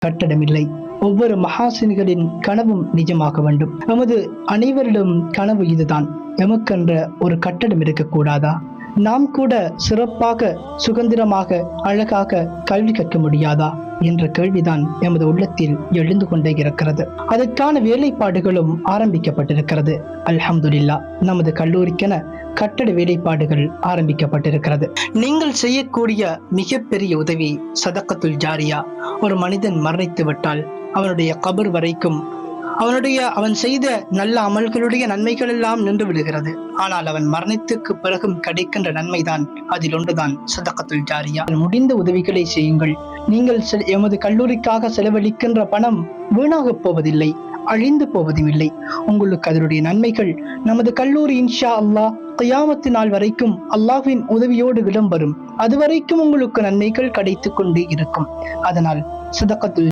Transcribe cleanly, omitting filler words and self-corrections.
கட்டடமில்லை. ஒவ்வொரு மகாசினிகளின் கனவும் நிஜமாக வேண்டும். நமது அனைவரிடம் கனவு இதுதான். எமக்கென்ற ஒரு கட்டடம் இருக்கக்கூடாதா? நாம் கூட சிறப்பாக, சுதந்திரமாக, அழகாக கல்வி கற்க முடியாதா என்ற கேள்விதான் எமது உள்ளத்தில் எழுந்து கொண்டே இருக்கிறது. அதற்கான வேலைப்பாடுகளும் ஆரம்பிக்கப்பட்டிருக்கிறது. அல்ஹம்துலில்லாஹ், நமது கல்லூரிக்கென கட்டட வேலைப்பாடுகள் ஆரம்பிக்கப்பட்டிருக்கிறது. நீங்கள் செய்யக்கூடிய மிகப்பெரிய உதவி சதக்கத்துல் ஜாரியா. ஒரு மனிதன் மரணித்து விட்டால் அவனுடைய கபர் வரைக்கும் அவன் செய்த நல்ல அமல்களுடைய நன்மைகள் எல்லாம் நின்று விடுகிறது. ஆனால் அவன் மரணத்துக்கு பிறகும் கிடைக்கின்ற நன்மைதான், அதில் ஒன்றுதான் சதக்கத்துல் ஜாரியா. முடிந்த உதவிகளை செய்யுங்கள். நீங்கள் எமது கல்லூரிக்காக செலவழிக்கின்ற பணம் வீணாக போவதில்லை, அழிந்து போவதும் இல்லை. உங்களுக்கு அதனுடைய நன்மைகள் நமது கல்லூரி இன்ஷா அல்லாஹ் கியாமத்து நாள் வரைக்கும் அல்லாஹ்வின் உதவியோடு விளம்பரும். அதுவரைக்கும் உங்களுக்கு நன்மைகள் கிடைத்துக் கொண்டே இருக்கும். அதனால் சதக்கத்துல்